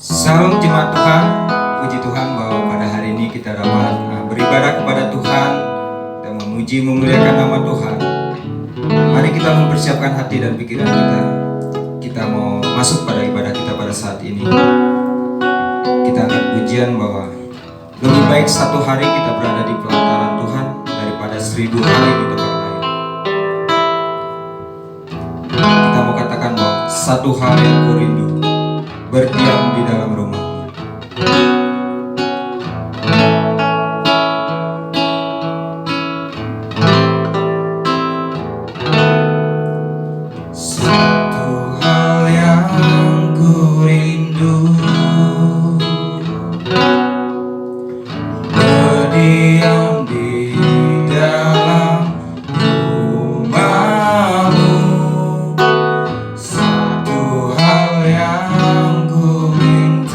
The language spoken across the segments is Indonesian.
Salam jemaat Tuhan, puji Tuhan bahwa pada hari ini kita dapat beribadah kepada Tuhan dan memuji memuliakan nama Tuhan. Mari kita mempersiapkan hati dan pikiran kita. Kita mau masuk pada ibadah kita pada saat ini. Kita angkat pujian bahwa lebih baik satu hari kita berada di pelataran Tuhan daripada 1000 hari di tempat lain. Kita mau katakan bahwa satu hal yang ku rindu, berdiam di dalam rumah. Satu hal yang ku rindu, berdiam di dalam rumahmu. Satu hal yang ku minta,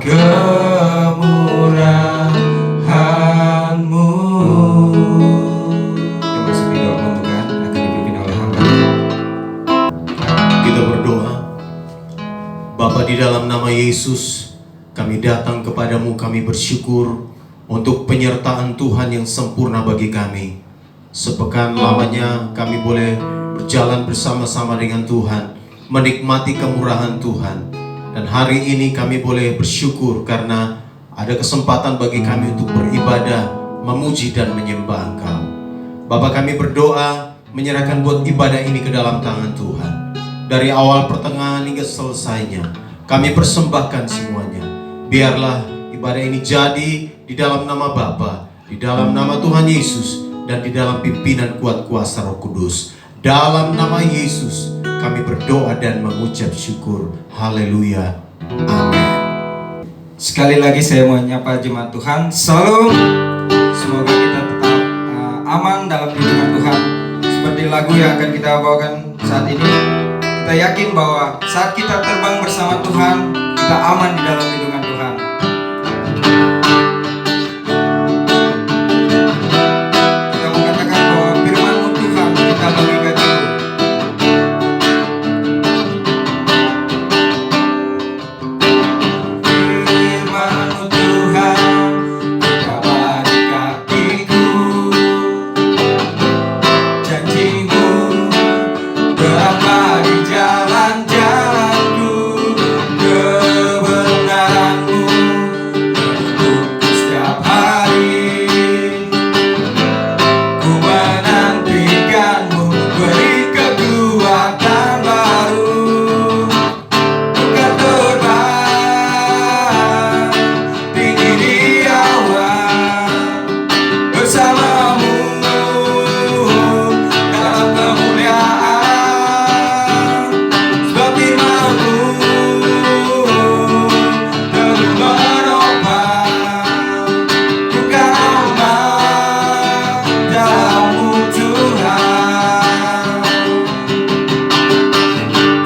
kemurahan-Mu. Kita masih berdoa membuka, akan dipimpin oleh hamba. Kita berdoa. Bapa, di dalam nama Yesus, kami datang kepadamu, kami bersyukur untuk penyertaan Tuhan yang sempurna bagi kami. Sepekan lamanya kami boleh berjalan bersama-sama dengan Tuhan, menikmati kemurahan Tuhan. Dan hari ini kami boleh bersyukur karena ada kesempatan bagi kami untuk beribadah, memuji dan menyembah Engkau. Bapa, kami berdoa menyerahkan buat ibadah ini ke dalam tangan Tuhan. Dari awal pertengahan hingga selesainya, kami persembahkan semuanya. Biarlah ibadah ini jadi di dalam nama Bapa, di dalam nama Tuhan Yesus, dan di dalam pimpinan kuat kuasa Roh Kudus. Dalam nama Yesus kami berdoa dan mengucap syukur. Haleluya. Amin. Sekali lagi saya mau menyapa jemaat Tuhan. Salam. Semoga kita tetap aman dalam lindungan Tuhan. Seperti lagu yang akan kita bawakan saat ini, kita yakin bahwa saat kita terbang bersama Tuhan, kita aman di dalam lindungan Tuhan. Kita mengatakan bahwa firman-Mu Tuhan kita bagikan dulu. Firman-Mu Tuhan kita bagi kakiku, janji-Mu berapa di jalan-jalanku, kebenaran-Mu menuntutku setiap hari. Ku menantikan-Mu, beri kekuatan baru. Bukan terbang tinggi di awan, bersama-Mu dalam kemuliaan. Sebab firman-Mu teguh menopang, bukan aman dalam-Mu Tuhan.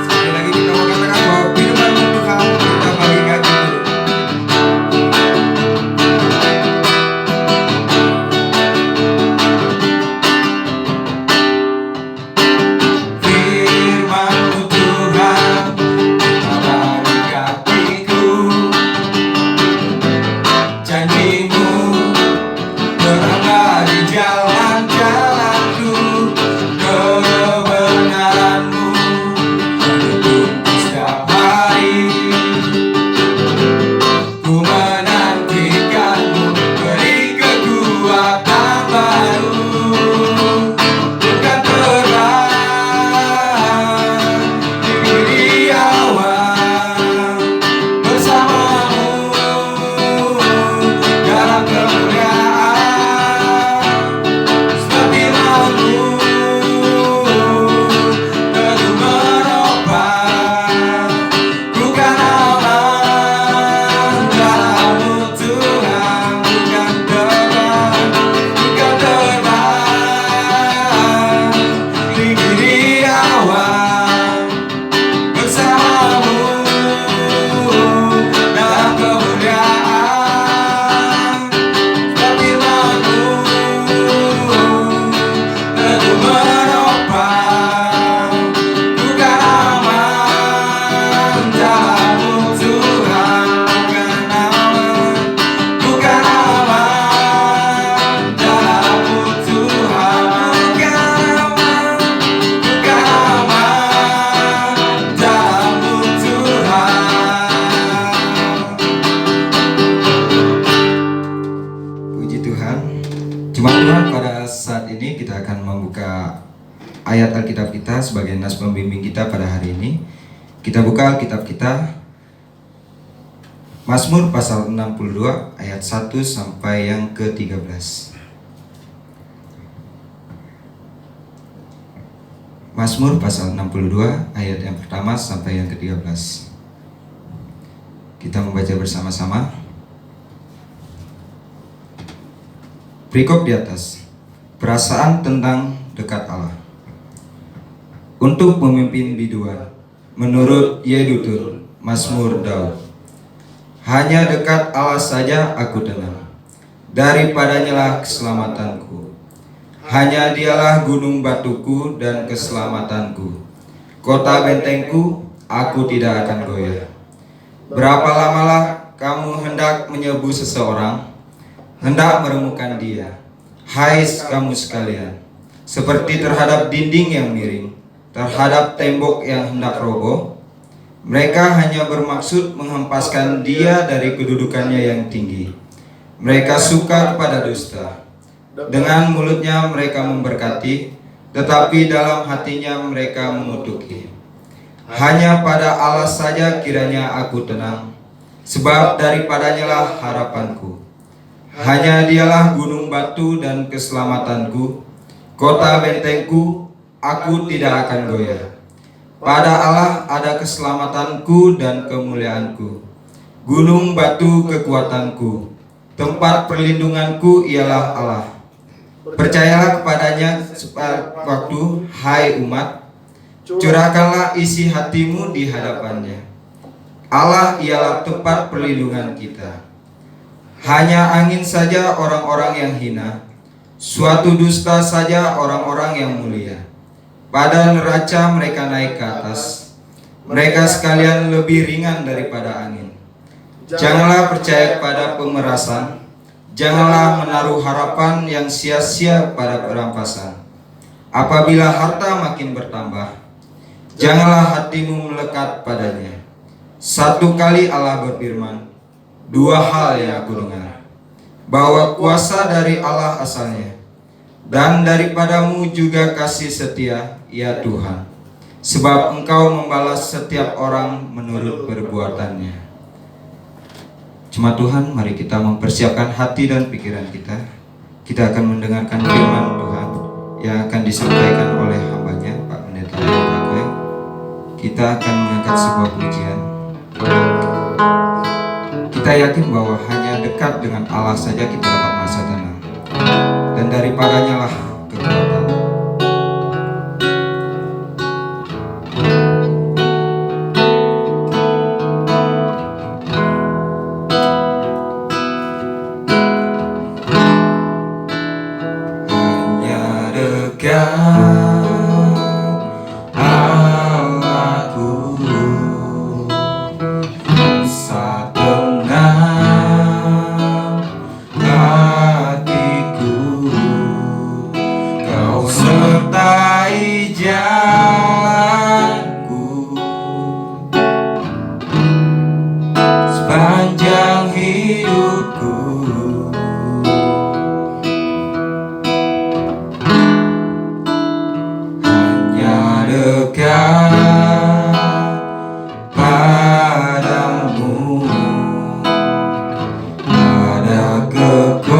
Sekali lagi kita mau katakan bahwa firman-Mu Tuhan kita bagikan dulu. Firman-Mu Tuhan kita bagi kakiku, janji-Mu berangkat di jalan-jalanku, kebenaran-Mu menuntutku setiap hari. Ku menantikan-Mu, beri kekuatan baru. Bukan terbang tinggi di awan, bersama-Mu dalam kemuliaan. Sebab firman-Mu teguh menopang, bukan aman dalam-Mu Tuhan. Bukan terbang tinggi di awan, bersama-Mu dalam kemuliaan. Sebab firman-Mu teguh menopang, bukan aman dalam-Mu Tuhan. Bukan aman dalam-Mu Tuhan. Bukan aman dalam-Mu Tuhan. Puji Tuhan. Jemaat Tuhan, pada saat ini kita akan membuka ayat Alkitab kita sebagai nas pembimbing kita pada hari ini. Kita buka Alkitab kita, Mazmur pasal 62 ayat 1 sampai yang ke-13. Mazmur pasal 62 ayat yang pertama sampai yang ke-13. Kita membaca bersama-sama. Perikop di atas, perasaan tentang dekat Allah. Untuk memimpin biduan, menurut Yedutun, Mazmur Daud. Hanya dekat Allah saja aku tenang. Daripadanya lah keselamatanku. Hanya dialah gunung batuku dan keselamatanku. Kota bentengku, aku tidak akan goyah. Berapa lamalah kamu hendak menyebu seseorang, hendak meremukan dia, hai kamu sekalian, seperti terhadap dinding yang miring, terhadap tembok yang hendak roboh. Mereka hanya bermaksud menghempaskan dia dari kedudukannya yang tinggi. Mereka suka kepada dusta. Dengan mulutnya mereka memberkati, tetapi dalam hatinya mereka mengutuki. Hanya pada Allah saja kiranya aku tenang, sebab daripadanya lah harapanku. Hanya dialah gunung batu dan keselamatanku, kota bentengku, aku tidak akan goyah. Pada Allah ada keselamatanku dan kemuliaanku. Gunung batu kekuatanku, tempat perlindunganku ialah Allah. Percayalah kepadanya waktu, hai umat, curahkanlah isi hatimu di hadapannya. Allah ialah tempat perlindungan kita. Hanya angin saja orang-orang yang hina, suatu dusta saja orang-orang yang mulia. Pada neraca mereka naik ke atas. Mereka sekalian lebih ringan daripada angin. Janganlah percaya kepada pemerasan. Janganlah menaruh harapan yang sia-sia pada perampasan. Apabila harta makin bertambah, janganlah hatimu melekat padanya. Satu kali Allah berfirman, dua hal yang aku dengar, bahwa kuasa dari Allah asalnya, dan daripadamu juga kasih setia, ya Tuhan, sebab Engkau membalas setiap orang menurut perbuatannya. Jemaat Tuhan, mari kita mempersiapkan hati dan pikiran kita. Kita akan mendengarkan firman Tuhan yang akan disampaikan oleh hambanya, Pak Pendeta Pakai. Kita akan mengangkat sebuah pujian. Kita yakin bahwa hanya dekat dengan Allah saja kita dapat merasa tenang, dan daripadanya lah kekuatan. Hanya dekat Allahku, bisa tenang hatiku. Kau sertai jalanku sepanjang hidupku. Hanya dekat padamu ada kekuatan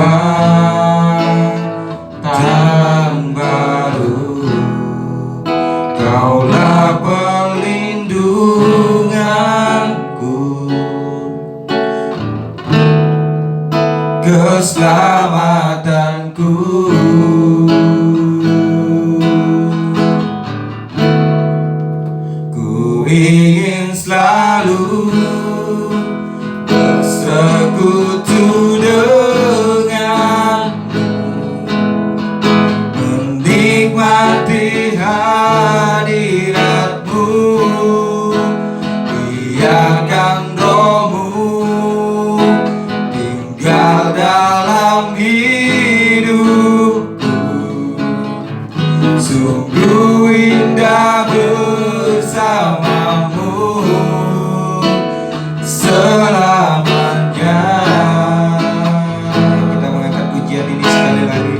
baru. Kaulah perlindunganku, keselamatanku. Ku ingin selalu bersekutu denganmu, menikmati hadiratmu. Biarkan rohmu tinggal dalam hidupku. Sungguh indah bersamamu selamanya. Kita mengangkat pujian ini sekali lagi.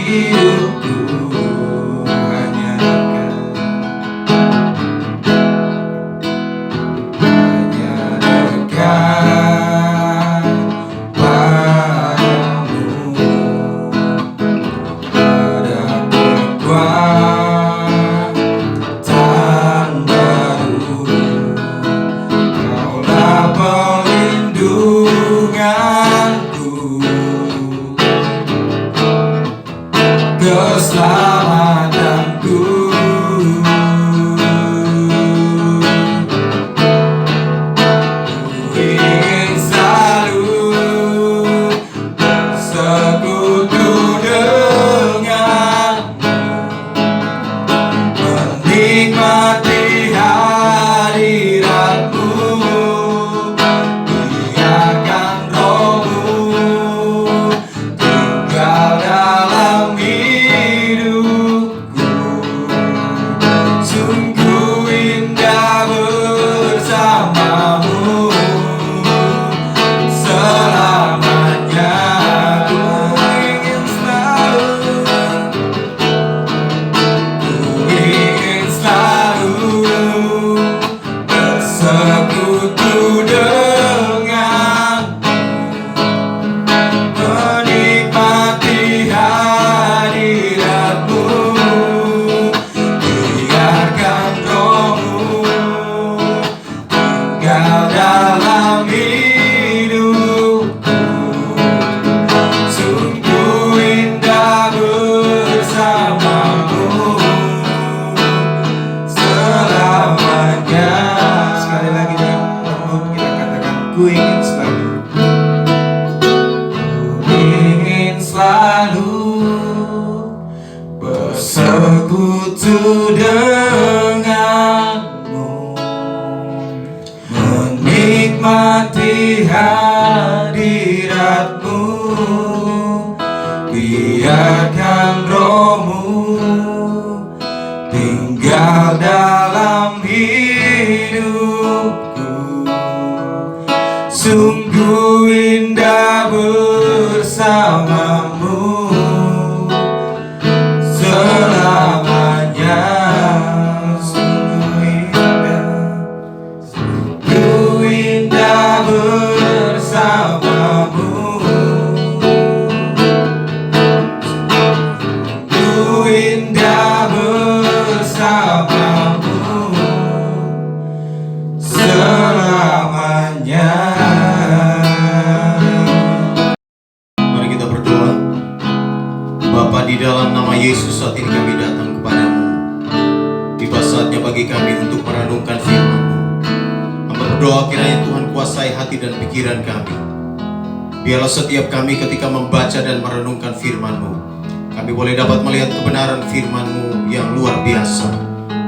hidupku hanya dekat padamu. Ada kekuatan baru, Kaulah perlindunganku, keselamatanku. Ku ingin selalu bersekutu denganmu, menikmati hadiratmu. Biarkan rohmu tinggal dalam hidupku. Sungguh indah bersamamu selamanya. Ku ingin selalu bersekutu denganmu, menikmati hadiratmu. Biarkan rohmu tinggal dalam hidupku. Sungguh indah bersamamu selamanya. Sekali lagi dengan lembut kita katakan, ku ingin selalu, ku ingin selalu bersekutu denganmu, menikmati hadiratmu. Biarkan rohmu tinggal dalam hidupku. Sungguh indah bersamamu selamanya. Sungguh indah bersamamu. Sungguh indah bersamamu selamanya. Mari kita berdoa. Bapa, di dalam nama Yesus saat ini kami datang kepadamu. Tiba saatnya bagi kami untuk merenungkan firman-Mu. Hamba berdoa kiranya Tuhan kuasai hati dan pikiran kami. Biarlah setiap kami ketika membaca dan merenungkan firman-Mu, kami boleh dapat melihat kebenaran firman-Mu yang luar biasa.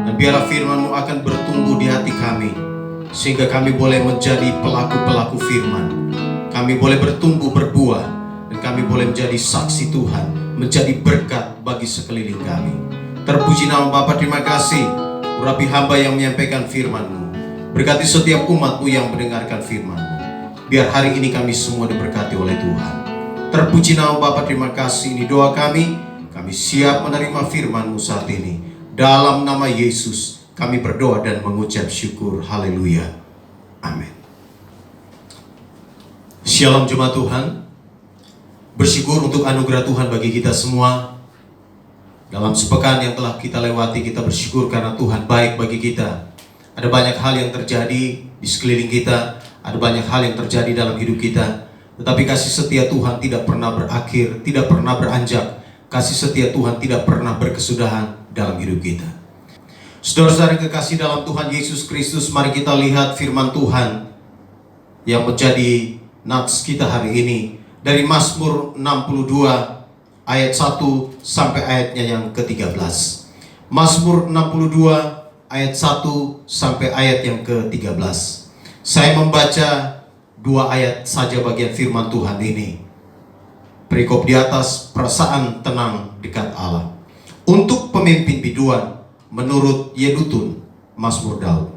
Dan biarlah firman-Mu akan bertumbuh di hati kami, sehingga kami boleh menjadi pelaku-pelaku firman. Kami boleh bertumbuh berbuah, dan kami boleh menjadi saksi Tuhan, menjadi berkat bagi sekeliling kami. Terpuji nama Bapa, terima kasih Urapi hamba yang menyampaikan firman-Mu. Berkati setiap umat-Mu yang mendengarkan firman-Mu. Biar hari ini kami semua diberkati oleh Tuhan. Terpuji nama Bapa, terima kasih. Ini doa kami. Kami siap menerima firman-Mu saat ini. Dalam nama Yesus kami berdoa dan mengucap syukur. Haleluya. Amin. Shalom jemaat Tuhan. Bersyukur untuk anugerah Tuhan bagi kita semua. Dalam sepekan yang telah kita lewati, kita bersyukur karena Tuhan baik bagi kita. Ada banyak hal yang terjadi di sekeliling kita, ada banyak hal yang terjadi dalam hidup kita. Tetapi kasih setia Tuhan tidak pernah berakhir, tidak pernah beranjak. Kasih setia Tuhan tidak pernah berkesudahan dalam hidup kita. Saudara-saudara kekasih dalam Tuhan Yesus Kristus, mari kita lihat firman Tuhan yang menjadi nats kita hari ini. Dari Mazmur 62 ayat 1 sampai ayatnya yang ke-13. Mazmur 62 ayat 1 sampai ayat yang ke-13. Saya membaca 2 ayat saja bagian firman Tuhan ini. Perikop di atas, perasaan tenang dekat Allah. Untuk pemimpin biduan menurut Yedutun, Mazmur Daud.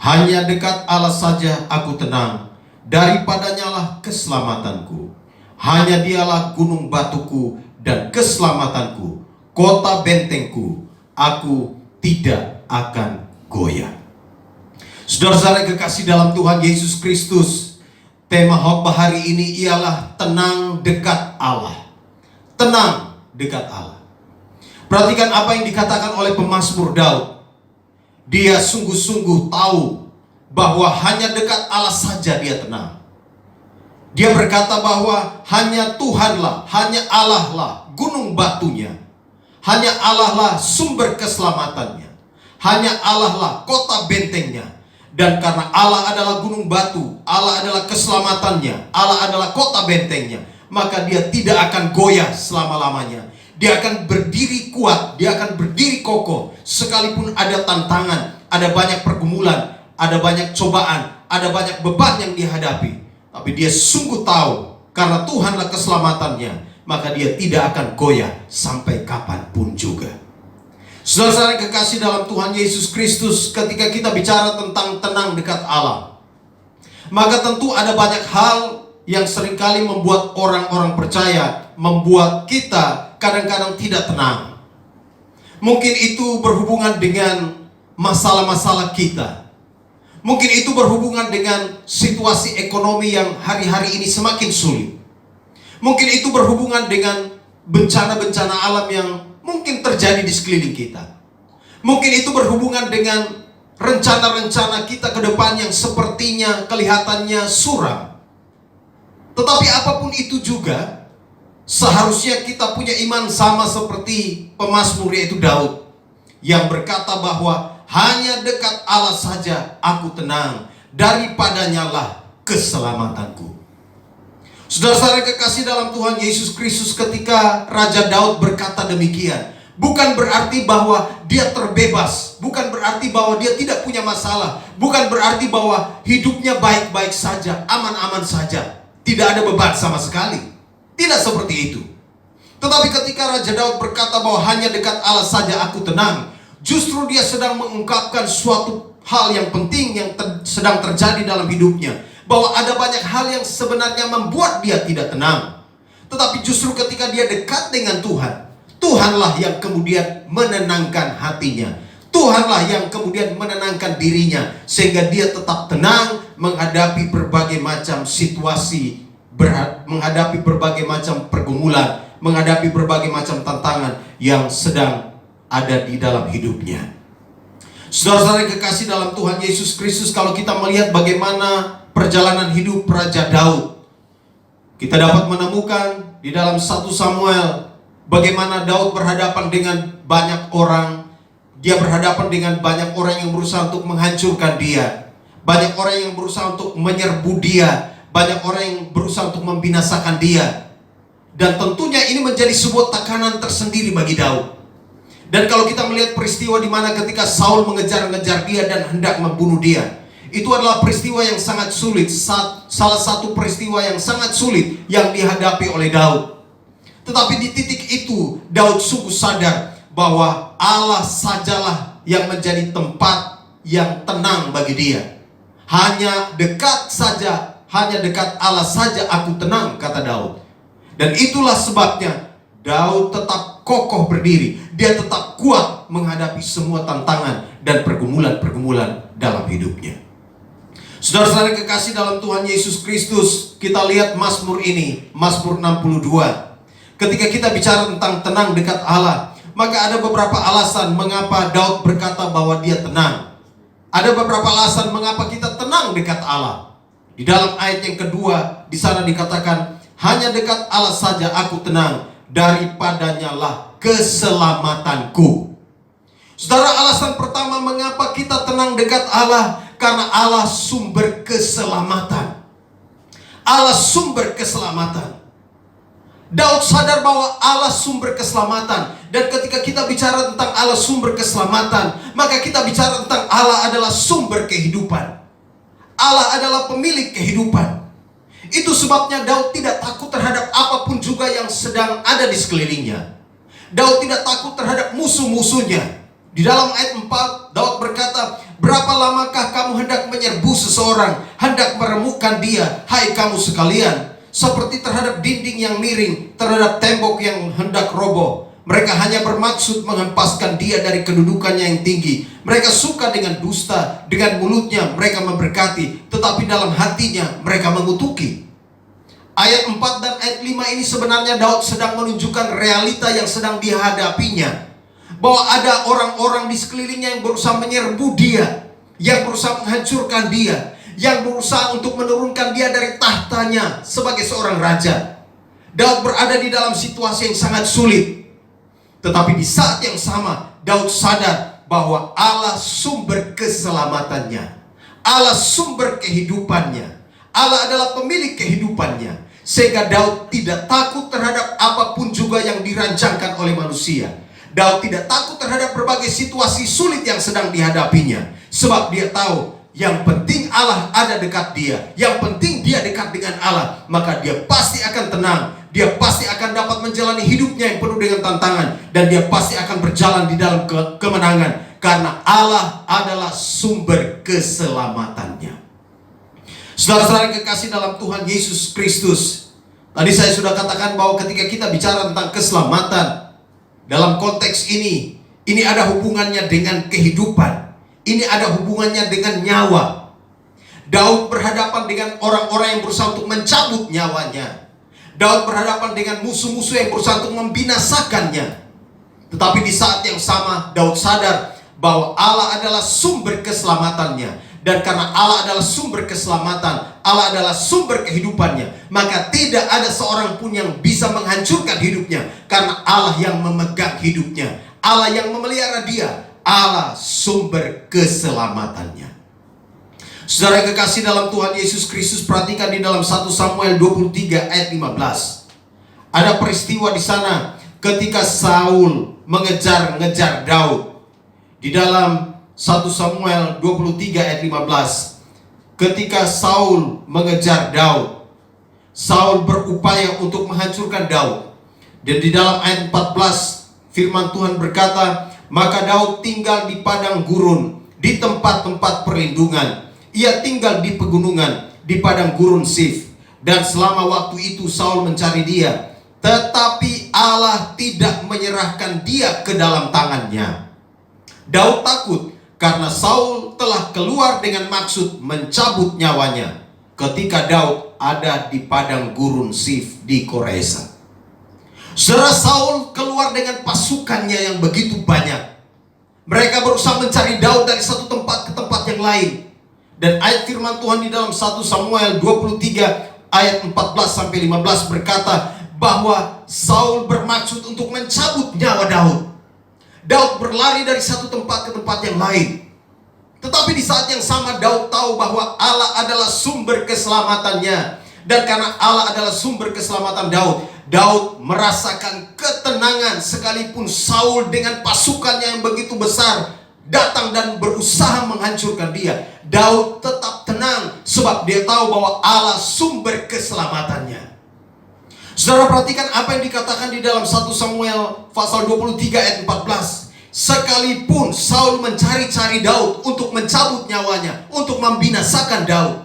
Hanya dekat Allah saja aku tenang, daripadanya lah keselamatanku. Hanya dialah gunung batuku dan keselamatanku, kota bentengku, aku tidak akan goyah. Saudara-saudara yang kekasih dalam Tuhan Yesus Kristus, tema khotbah hari ini ialah tenang dekat Allah. Tenang dekat Allah. Perhatikan apa yang dikatakan oleh pemazmur Daud. Dia sungguh-sungguh tahu bahwa hanya dekat Allah saja dia tenang. Dia berkata bahwa hanya Tuhanlah, hanya Allah lah gunung batunya. Hanya Allah lah sumber keselamatannya. Hanya Allah lah kota bentengnya. Dan karena Allah adalah gunung batu, Allah adalah keselamatannya, Allah adalah kota bentengnya, maka dia tidak akan goyah selama-lamanya. Dia akan berdiri kuat, dia akan berdiri kokoh. Sekalipun ada tantangan, ada banyak pergumulan, ada banyak cobaan, ada banyak beban yang dihadapi, tapi dia sungguh tahu karena Tuhanlah keselamatannya, maka dia tidak akan goyah sampai kapanpun juga. Saudara-saudara yang kekasih dalam Tuhan Yesus Kristus, ketika kita bicara tentang tenang dekat Allah, maka tentu ada banyak hal yang seringkali membuat orang-orang percaya, membuat kita kadang-kadang tidak tenang. Mungkin itu berhubungan dengan masalah-masalah kita. Mungkin itu berhubungan dengan situasi ekonomi yang hari-hari ini semakin sulit. Mungkin itu berhubungan dengan bencana-bencana alam yang mungkin terjadi di sekeliling kita. Mungkin itu berhubungan dengan rencana-rencana kita ke depan yang sepertinya kelihatannya suram. Tetapi apapun itu juga, seharusnya kita punya iman sama seperti pemazmur yaitu Daud, yang berkata bahwa hanya dekat Allah saja aku tenang, daripadanya lah keselamatanku. Saudara-saudara kekasih dalam Tuhan Yesus Kristus, ketika Raja Daud berkata demikian, bukan berarti bahwa dia terbebas, bukan berarti bahwa dia tidak punya masalah, bukan berarti bahwa hidupnya baik-baik saja, aman-aman saja, tidak ada beban sama sekali. Tidak seperti itu. Tetapi ketika Raja Daud berkata bahwa hanya dekat Allah saja aku tenang, justru dia sedang mengungkapkan suatu hal yang penting yang sedang terjadi dalam hidupnya, bahwa ada banyak hal yang sebenarnya membuat dia tidak tenang. Tetapi justru ketika dia dekat dengan Tuhan, Tuhanlah yang kemudian menenangkan hatinya. Tuhanlah yang kemudian menenangkan dirinya, sehingga dia tetap tenang menghadapi berbagai macam situasi, menghadapi berbagai macam pergumulan, menghadapi berbagai macam tantangan yang sedang ada di dalam hidupnya. Saudara-saudara yang kekasih dalam Tuhan Yesus Kristus, kalau kita melihat bagaimana perjalanan hidup Raja Daud, kita dapat menemukan di dalam 1 Samuel bagaimana Daud berhadapan dengan banyak orang. Dia berhadapan dengan banyak orang yang berusaha untuk menghancurkan dia, banyak orang yang berusaha untuk menyerbu dia, banyak orang yang berusaha untuk membinasakan dia. Dan tentunya ini menjadi sebuah tekanan tersendiri bagi Daud. Dan kalau kita melihat peristiwa di mana ketika Saul mengejar-ngejar dia dan hendak membunuh dia, itu adalah peristiwa yang sangat sulit, salah satu peristiwa yang sangat sulit yang dihadapi oleh Daud. Tetapi di titik itu Daud sungguh sadar bahwa Allah sajalah yang menjadi tempat yang tenang bagi dia. Hanya dekat saja, hanya dekat Allah saja aku tenang, kata Daud. Dan itulah sebabnya Daud tetap kokoh berdiri. Dia tetap kuat menghadapi semua tantangan dan pergumulan-pergumulan dalam hidupnya. Saudara-saudara kekasih dalam Tuhan Yesus Kristus, kita lihat Mazmur ini, Mazmur 62. Ketika kita bicara tentang tenang dekat Allah, maka ada beberapa alasan mengapa Daud berkata bahwa dia tenang. Ada beberapa alasan mengapa kita tenang dekat Allah. Di dalam ayat yang kedua, di sana dikatakan, hanya dekat Allah saja aku tenang, daripadanya lah keselamatanku. Saudara, alasan pertama mengapa kita tenang dekat Allah, karena Allah sumber keselamatan. Allah sumber keselamatan. Daud sadar bahwa Allah sumber keselamatan. Dan ketika kita bicara tentang Allah sumber keselamatan, maka kita bicara tentang Allah adalah sumber kehidupan. Allah adalah pemilik kehidupan. Itu sebabnya Daud tidak takut terhadap apapun juga yang sedang ada di sekelilingnya. Daud tidak takut terhadap musuh-musuhnya. Di dalam ayat 4, Daud berkata, berapa lamakah kamu hendak menyerbu seseorang, hendak meremukkan dia, hai kamu sekalian? seperti terhadap dinding yang miring, terhadap tembok yang hendak roboh. Mereka hanya bermaksud menghempaskan dia dari kedudukannya yang tinggi. Mereka suka dengan dusta, dengan mulutnya mereka memberkati, tetapi dalam hatinya mereka mengutuki. Ayat 4 dan ayat 5 ini sebenarnya Daud sedang menunjukkan realita yang sedang dihadapinya. Bahwa ada orang-orang di sekelilingnya yang berusaha menyerbu dia, yang berusaha menghancurkan dia, yang berusaha untuk menurunkan dia dari tahtanya sebagai seorang raja. Daud berada di dalam situasi yang sangat sulit. Tetapi di saat yang sama, Daud sadar bahwa Allah sumber keselamatannya, Allah sumber kehidupannya, Allah adalah pemilik kehidupannya. Sehingga Daud tidak takut terhadap apapun juga yang dirancangkan oleh manusia. Daud tidak takut terhadap berbagai situasi sulit yang sedang dihadapinya. Sebab dia tahu, yang penting Allah ada dekat dia, yang penting dia dekat dengan Allah, maka dia pasti akan tenang. Dia pasti akan dapat menjalani hidupnya yang penuh dengan tantangan, dan dia pasti akan berjalan di dalam kemenangan, karena Allah adalah sumber keselamatannya. Saudara-saudara kekasih dalam Tuhan Yesus Kristus, tadi saya sudah katakan bahwa ketika kita bicara tentang keselamatan, dalam konteks ini ada hubungannya dengan kehidupan, ini ada hubungannya dengan nyawa. Daud berhadapan dengan orang-orang yang berusaha untuk mencabut nyawanya. Daud berhadapan dengan musuh-musuh yang berusaha untuk membinasakannya. Tetapi di saat yang sama, Daud sadar bahwa Allah adalah sumber keselamatannya. Dan karena Allah adalah sumber keselamatan, Allah adalah sumber kehidupannya, maka tidak ada seorang pun yang bisa menghancurkan hidupnya. Karena Allah yang memegang hidupnya, Allah yang memelihara dia, Allah sumber keselamatannya. Saudara yang kekasih dalam Tuhan Yesus Kristus, perhatikan di dalam 1 Samuel 23 ayat 15. Ada peristiwa di sana ketika Saul mengejar-ngejar Daud. Di dalam 1 Samuel 23 ayat 15. Ketika Saul mengejar Daud, Saul berupaya untuk menghancurkan Daud. Dan di dalam ayat 14 firman Tuhan berkata, maka Daud tinggal di padang gurun, di tempat-tempat perlindungan. Ia tinggal di pegunungan, di padang gurun Sif. Dan selama waktu itu Saul mencari dia, tetapi Allah tidak menyerahkan dia ke dalam tangannya. Daud takut karena Saul telah keluar dengan maksud mencabut nyawanya ketika Daud ada di padang gurun Sif di Koresa. Saudara, Saul keluar dengan pasukannya yang begitu banyak. Mereka berusaha mencari Daud dari satu tempat ke tempat yang lain. Dan ayat firman Tuhan di dalam 1 Samuel 23 ayat 14 sampai 15 berkata bahwa Saul bermaksud untuk mencabut nyawa Daud. Daud berlari dari satu tempat ke tempat yang lain. Tetapi di saat yang sama Daud tahu bahwa Allah adalah sumber keselamatannya. Dan karena Allah adalah sumber keselamatan Daud, Daud merasakan ketenangan sekalipun Saul dengan pasukannya yang begitu besar datang dan berusaha menghancurkan dia. Daud tetap tenang sebab dia tahu bahwa Allah sumber keselamatannya. Saudara, perhatikan apa yang dikatakan di dalam 1 Samuel pasal 23 ayat 14. Sekalipun Saul mencari-cari Daud untuk mencabut nyawanya, untuk membinasakan Daud,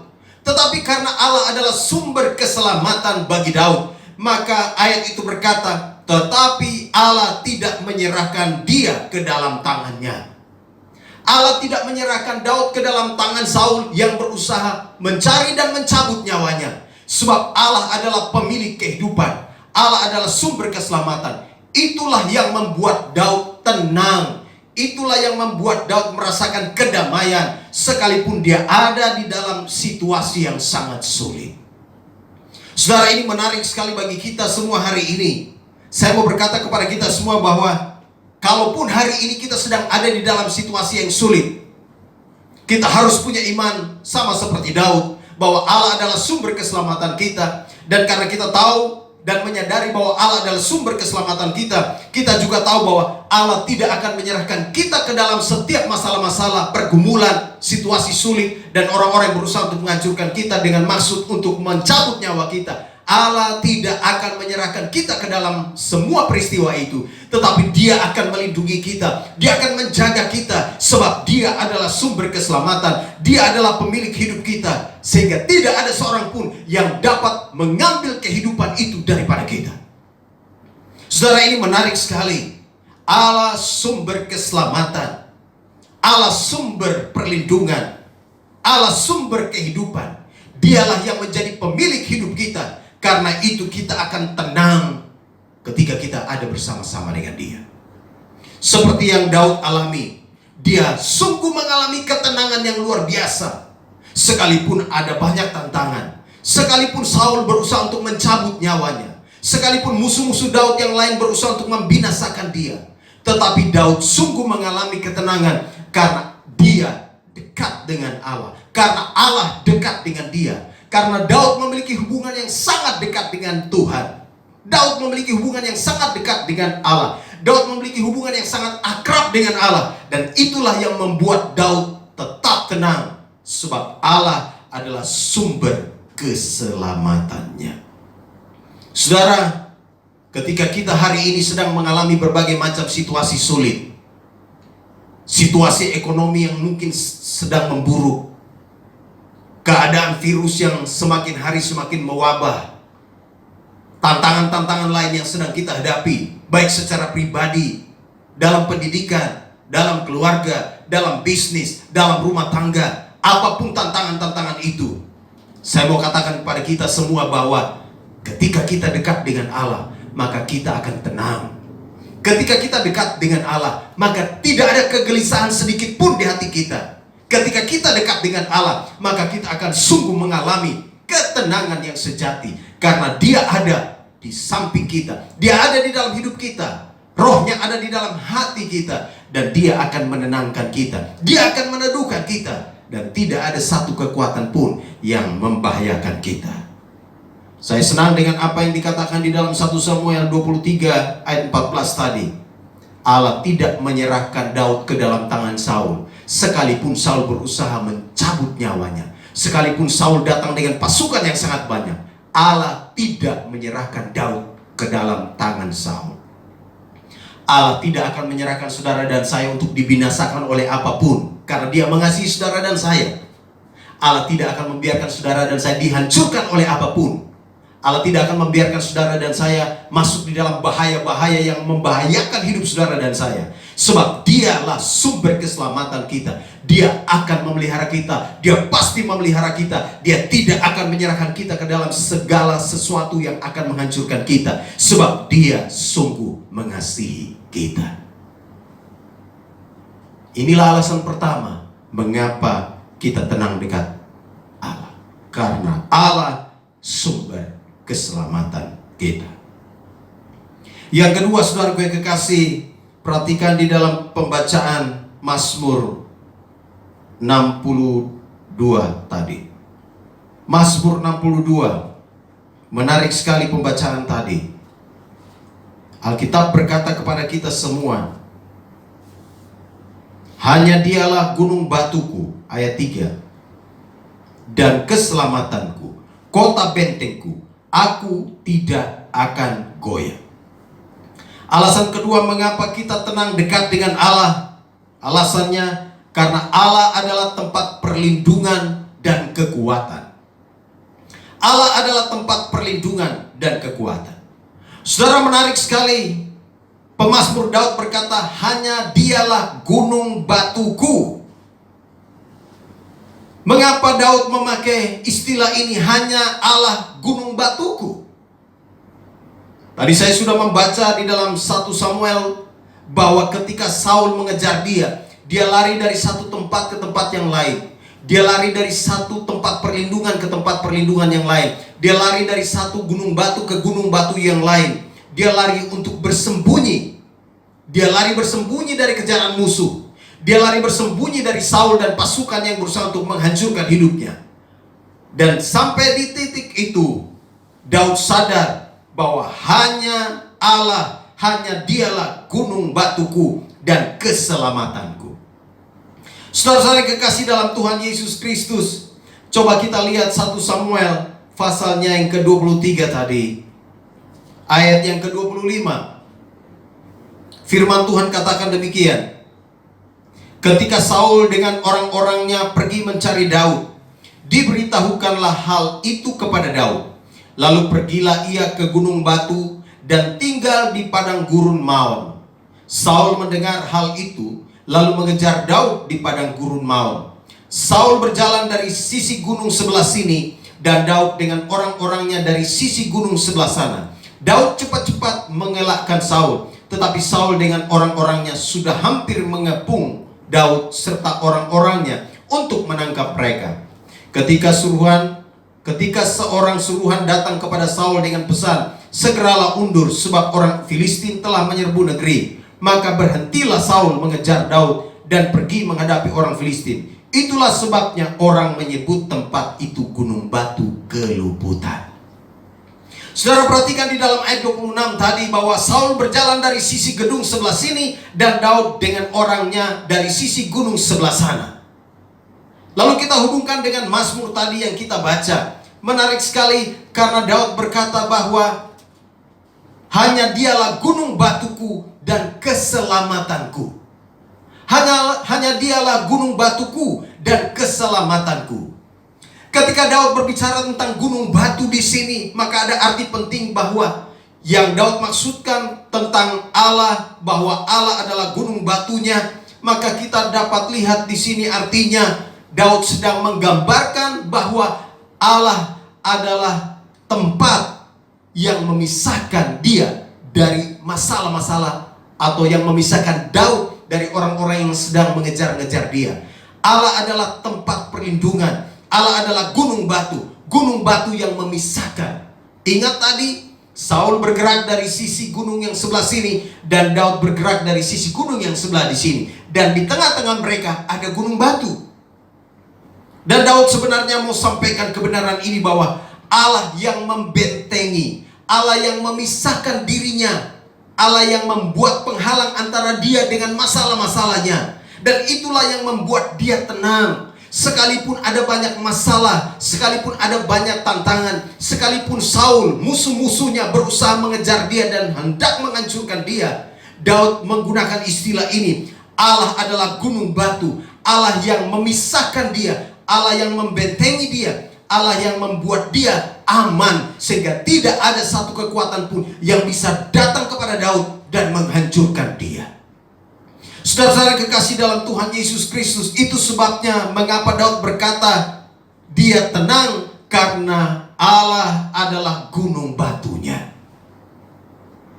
tetapi karena Allah adalah sumber keselamatan bagi Daud, maka ayat itu berkata, tetapi Allah tidak menyerahkan dia ke dalam tangannya. Allah tidak menyerahkan Daud ke dalam tangan Saul yang berusaha mencari dan mencabut nyawanya. Sebab Allah adalah pemilik kehidupan, Allah adalah sumber keselamatan. Itulah yang membuat Daud tenang. Itulah yang membuat Daud merasakan kedamaian sekalipun dia ada di dalam situasi yang sangat sulit. Saudara, ini menarik sekali bagi kita semua hari ini. Saya mau berkata kepada kita semua bahwa kalaupun hari ini kita sedang ada di dalam situasi yang sulit, kita harus punya iman sama seperti Daud, bahwa Allah adalah sumber keselamatan kita. Dan karena kita tahu dan menyadari bahwa Allah adalah sumber keselamatan kita, kita juga tahu bahwa Allah tidak akan menyerahkan kita ke dalam setiap masalah-masalah, pergumulan, situasi sulit, dan orang-orang yang berusaha untuk menghancurkan kita dengan maksud untuk mencabut nyawa kita. Allah tidak akan menyerahkan kita ke dalam semua peristiwa itu, tetapi Dia akan melindungi kita, Dia akan menjaga kita, sebab Dia adalah sumber keselamatan, Dia adalah pemilik hidup kita. sehingga tidak ada seorang pun yang dapat mengambil kehidupan itu daripada kita. Saudara, ini menarik sekali. Allah sumber keselamatan, Allah sumber perlindungan, Allah sumber kehidupan. Dialah yang menjadi pemilik hidup kita. Karena itu kita akan tenang ketika kita ada bersama-sama dengan Dia. Seperti yang Daud alami, dia sungguh mengalami ketenangan yang luar biasa. Sekalipun ada banyak tantangan, sekalipun Saul berusaha untuk mencabut nyawanya, sekalipun musuh-musuh Daud yang lain berusaha untuk membinasakan dia, tetapi Daud sungguh mengalami ketenangan karena dia dekat dengan Allah. Karena Allah dekat dengan dia. Karena Daud memiliki hubungan yang sangat dekat dengan Tuhan. Daud memiliki hubungan yang sangat dekat dengan Allah. Daud memiliki hubungan yang sangat akrab dengan Allah. Dan itulah yang membuat Daud tetap tenang. Sebab Allah adalah sumber keselamatannya. Saudara, ketika kita hari ini sedang mengalami berbagai macam situasi sulit, situasi ekonomi yang mungkin sedang memburuk, keadaan virus yang semakin hari semakin mewabah, tantangan-tantangan lain yang sedang kita hadapi, baik secara pribadi, dalam pendidikan, dalam keluarga, dalam bisnis, dalam rumah tangga, apapun tantangan-tantangan itu, saya mau katakan kepada kita semua bahwa ketika kita dekat dengan Allah, maka kita akan tenang. Ketika kita dekat dengan Allah, maka tidak ada kegelisahan sedikit pun di hati kita. Ketika kita dekat dengan Allah, maka kita akan sungguh mengalami ketenangan yang sejati. Karena Dia ada di samping kita, Dia ada di dalam hidup kita, Rohnya ada di dalam hati kita, dan Dia akan menenangkan kita, Dia akan meneduhkan kita, dan tidak ada satu kekuatan pun yang membahayakan kita. Saya senang dengan apa yang dikatakan di dalam 1 Samuel 23 ayat 14 tadi. Allah tidak menyerahkan Daud ke dalam tangan Saul, sekalipun Saul berusaha mencabut nyawanya, sekalipun Saul datang dengan pasukan yang sangat banyak, Allah tidak menyerahkan Daud ke dalam tangan Saul. Allah tidak akan menyerahkan saudara dan saya untuk dibinasakan oleh apapun, karena Dia mengasihi saudara dan saya. Allah tidak akan membiarkan saudara dan saya dihancurkan oleh apapun. Allah tidak akan membiarkan saudara dan saya masuk di dalam bahaya-bahaya yang membahayakan hidup saudara dan saya. Sebab Dialah sumber keselamatan kita. Dia akan memelihara kita. Dia pasti memelihara kita. Dia tidak akan menyerahkan kita ke dalam segala sesuatu yang akan menghancurkan kita. Sebab Dia sungguh mengasihi kita. Inilah alasan pertama mengapa kita tenang dekat Allah. Karena Allah sumber keselamatan kita. Yang kedua, saudaraku yang kekasih, perhatikan di dalam pembacaan Mazmur 62 tadi. Mazmur 62, menarik sekali pembacaan tadi. Alkitab berkata kepada kita semua, hanya Dialah gunung batuku, ayat 3, dan keselamatanku, kota bentengku, aku tidak akan goyah. Alasan kedua mengapa kita tenang dekat dengan Allah, alasannya karena Allah adalah tempat perlindungan dan kekuatan. Allah adalah tempat perlindungan dan kekuatan. Saudara, menarik sekali. Pemazmur Daud berkata, hanya Dialah gunung batuku. Mengapa Daud memakai istilah ini, hanya Allah gunung batuku? Tadi saya sudah membaca di dalam 1 Samuel bahwa ketika Saul mengejar dia lari dari satu tempat ke tempat yang lain. Dia lari dari satu tempat perlindungan ke tempat perlindungan yang lain. Dia lari dari satu gunung batu ke gunung batu yang lain. Dia lari untuk bersembunyi. Dia lari bersembunyi dari kejaran musuh. Dia lari bersembunyi dari Saul dan pasukan yang berusaha untuk menghancurkan hidupnya. Dan sampai di titik itu, Daud sadar bahwa hanya Allah, hanya Dialah gunung batuku dan keselamatanku. Saudara-saudara kekasih dalam Tuhan Yesus Kristus, coba kita lihat 1 Samuel pasalnya yang ke-23 tadi, ayat yang ke-25. Firman Tuhan katakan demikian. Ketika Saul dengan orang-orangnya pergi mencari Daud, diberitahukanlah hal itu kepada Daud. Lalu pergilah ia ke gunung batu dan tinggal di padang gurun Maon. Saul mendengar hal itu, lalu mengejar Daud di padang gurun Maon. Saul berjalan dari sisi gunung sebelah sini, dan Daud dengan orang-orangnya dari sisi gunung sebelah sana. Daud cepat-cepat mengelakkan Saul, tetapi Saul dengan orang-orangnya sudah hampir mengepung Daud serta orang-orangnya untuk menangkap mereka. Ketika seorang suruhan datang kepada Saul dengan pesan, "Segeralah undur, sebab orang Filistin telah menyerbu negeri." Maka berhentilah Saul mengejar Daud dan pergi menghadapi orang Filistin. Itulah sebabnya orang menyebut tempat itu Gunung Batu Keluputan. Saudara perhatikan di dalam ayat 26 tadi bahwa Saul berjalan dari sisi gedung sebelah sini dan Daud dengan orangnya dari sisi gunung sebelah sana. Lalu kita hubungkan dengan Mazmur tadi yang kita baca. Menarik sekali karena Daud berkata bahwa hanya dialah gunung batuku dan keselamatanku. Hanya dialah gunung batuku dan keselamatanku. Ketika Daud berbicara tentang gunung batu di sini, maka ada arti penting bahwa yang Daud maksudkan tentang Allah, bahwa Allah adalah gunung batunya. Maka kita dapat lihat di sini artinya Daud sedang menggambarkan bahwa Allah adalah tempat yang memisahkan dia dari masalah-masalah, atau yang memisahkan Daud dari orang-orang yang sedang mengejar-ngejar dia. Allah adalah tempat perlindungan. Allah adalah gunung batu yang memisahkan. Ingat tadi, Saul bergerak dari sisi gunung yang sebelah sini dan Daud bergerak dari sisi gunung yang sebelah di sini. Dan di tengah-tengah mereka ada gunung batu. Dan Daud sebenarnya mau sampaikan kebenaran ini bahwa Allah yang membentengi, Allah yang memisahkan dirinya, Allah yang membuat penghalang antara dia dengan masalah-masalahnya. Dan itulah yang membuat dia tenang. Sekalipun ada banyak masalah, sekalipun ada banyak tantangan, sekalipun Saul, musuh-musuhnya berusaha mengejar dia dan hendak menghancurkan dia, Daud menggunakan istilah ini. Allah adalah gunung batu, Allah yang memisahkan dia, Allah yang membentengi dia, Allah yang membuat dia aman, sehingga tidak ada satu kekuatan pun yang bisa datang kepada Daud dan menghancurkan dia. Saudara-saudara kekasih dalam Tuhan Yesus Kristus, itu sebabnya mengapa Daud berkata dia tenang, karena Allah adalah gunung batunya.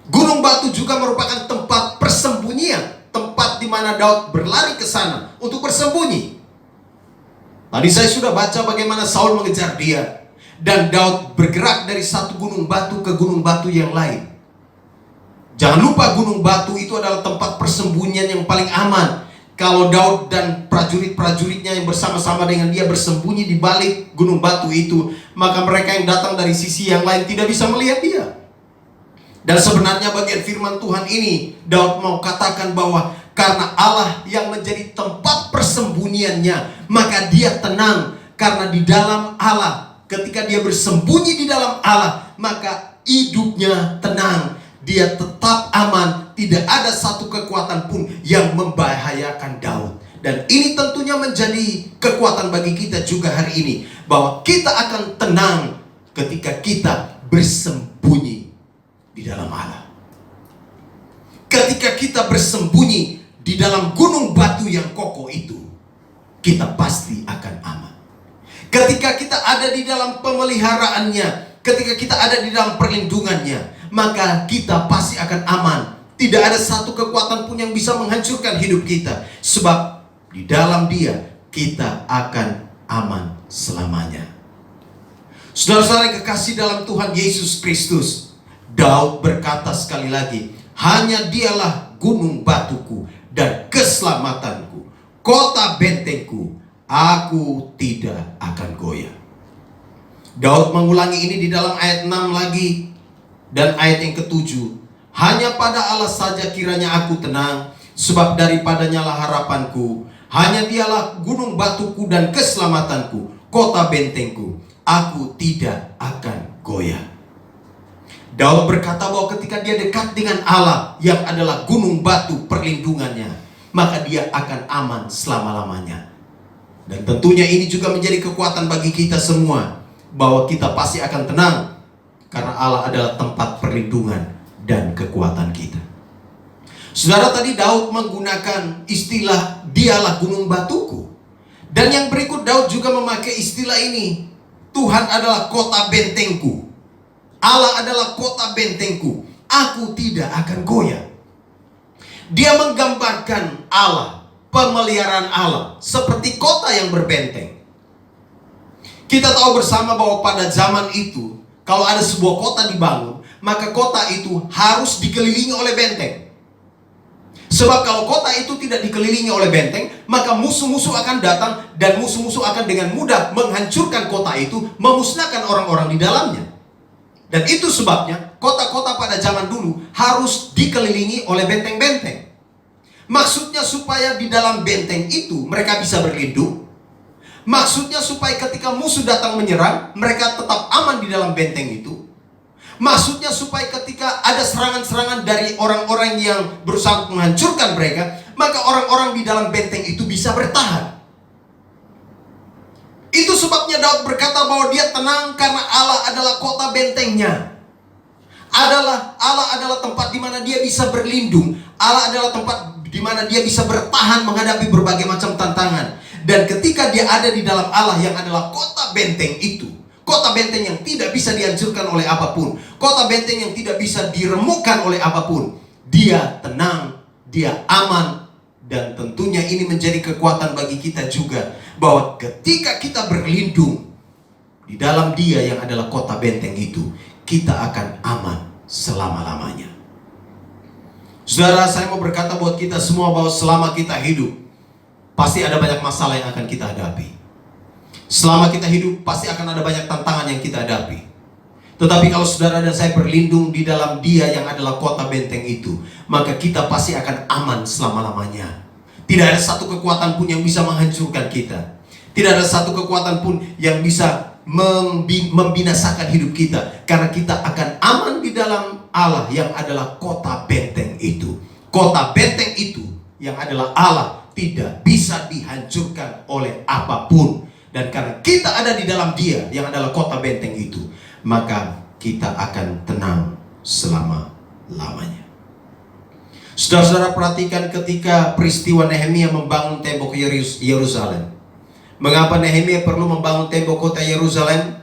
Gunung batu juga merupakan tempat persembunyian, tempat di mana Daud berlari ke sana untuk bersembunyi. Tadi saya sudah baca bagaimana Saul mengejar dia, dan Daud bergerak dari satu gunung batu ke gunung batu yang lain. Jangan lupa gunung batu itu adalah tempat persembunyian yang paling aman. Kalau Daud dan prajurit-prajuritnya yang bersama-sama dengan dia bersembunyi di balik gunung batu itu, maka mereka yang datang dari sisi yang lain tidak bisa melihat dia. Dan sebenarnya bagian firman Tuhan ini, Daud mau katakan bahwa karena Allah yang menjadi tempat persembunyiannya, maka dia tenang. Karena di dalam Allah, ketika dia bersembunyi di dalam Allah, maka hidupnya tenang. Dia tetap aman, tidak ada satu kekuatan pun yang membahayakan Daud. Dan ini tentunya menjadi kekuatan bagi kita juga hari ini, bahwa kita akan tenang ketika kita bersembunyi di dalam Allah. Ketika kita bersembunyi di dalam gunung batu yang kokoh itu, kita pasti akan aman. Ketika kita ada di dalam pemeliharaannya, ketika kita ada di dalam perlindungannya, maka kita pasti akan aman. Tidak ada satu kekuatan pun yang bisa menghancurkan hidup kita, sebab di dalam Dia kita akan aman selamanya. Saudara-saudara kekasih dalam Tuhan Yesus Kristus, Daud berkata sekali lagi, hanya Dialah gunung batuku dan keselamatanku, kota bentengku, aku tidak akan goyah. Daud mengulangi ini di dalam ayat 6 lagi dan ayat yang ke-7. Hanya pada Allah saja kiranya aku tenang, sebab daripadanya lah harapanku. Hanya Dialah gunung batuku dan keselamatanku, kota bentengku, aku tidak akan goyah. Daud berkata bahwa ketika dia dekat dengan Allah yang adalah gunung batu perlindungannya, maka dia akan aman selama-lamanya. Dan tentunya ini juga menjadi kekuatan bagi kita semua, bahwa kita pasti akan tenang karena Allah adalah tempat perlindungan dan kekuatan kita. Saudara, tadi Daud menggunakan istilah dialah gunung batuku. Dan yang berikut Daud juga memakai istilah ini, Tuhan adalah kota bentengku. Allah adalah kota bentengku, aku tidak akan goyah. Dia menggambarkan Allah, pemeliharaan Allah, seperti kota yang berbenteng. Kita tahu bersama bahwa pada zaman itu, kalau ada sebuah kota dibangun, maka kota itu harus dikelilingi oleh benteng. Sebab kalau kota itu tidak dikelilingi oleh benteng, maka musuh-musuh akan datang, dan musuh-musuh akan dengan mudah menghancurkan kota itu, memusnahkan orang-orang di dalamnya. Dan itu sebabnya kota-kota pada zaman dulu harus dikelilingi oleh benteng-benteng. Maksudnya supaya di dalam benteng itu mereka bisa berlindung. Maksudnya supaya ketika musuh datang menyerang, mereka tetap aman di dalam benteng itu. Maksudnya supaya ketika ada serangan-serangan dari orang-orang yang berusaha menghancurkan mereka, maka orang-orang di dalam benteng itu bisa bertahan. Itu sebabnya Daud berkata bahwa dia tenang karena Allah adalah kota bentengnya. Allah adalah tempat di mana dia bisa berlindung. Allah adalah tempat di mana dia bisa bertahan menghadapi berbagai macam tantangan. Dan ketika dia ada di dalam Allah yang adalah kota benteng itu, kota benteng yang tidak bisa dihancurkan oleh apapun, kota benteng yang tidak bisa diremukkan oleh apapun, dia tenang, dia aman. Dan tentunya ini menjadi kekuatan bagi kita juga, bahwa ketika kita berlindung di dalam dia yang adalah kota benteng itu, kita akan aman selama-lamanya. Saudara, saya mau berkata buat kita semua bahwa selama kita hidup, pasti ada banyak masalah yang akan kita hadapi. Selama kita hidup, pasti akan ada banyak tantangan yang kita hadapi. Tetapi kalau saudara dan saya berlindung di dalam dia yang adalah kota benteng itu, maka kita pasti akan aman selama-lamanya. Tidak ada satu kekuatan pun yang bisa menghancurkan kita. Tidak ada satu kekuatan pun yang bisa membinasakan hidup kita. Karena kita akan aman di dalam Allah yang adalah kota benteng itu. Kota benteng itu yang adalah Allah tidak bisa dihancurkan oleh apapun. Dan karena kita ada di dalam dia yang adalah kota benteng itu, maka kita akan tenang selama-lamanya. Saudara-saudara, perhatikan ketika peristiwa Nehemia membangun tembok Yerusalem. Mengapa Nehemia perlu membangun tembok kota Yerusalem?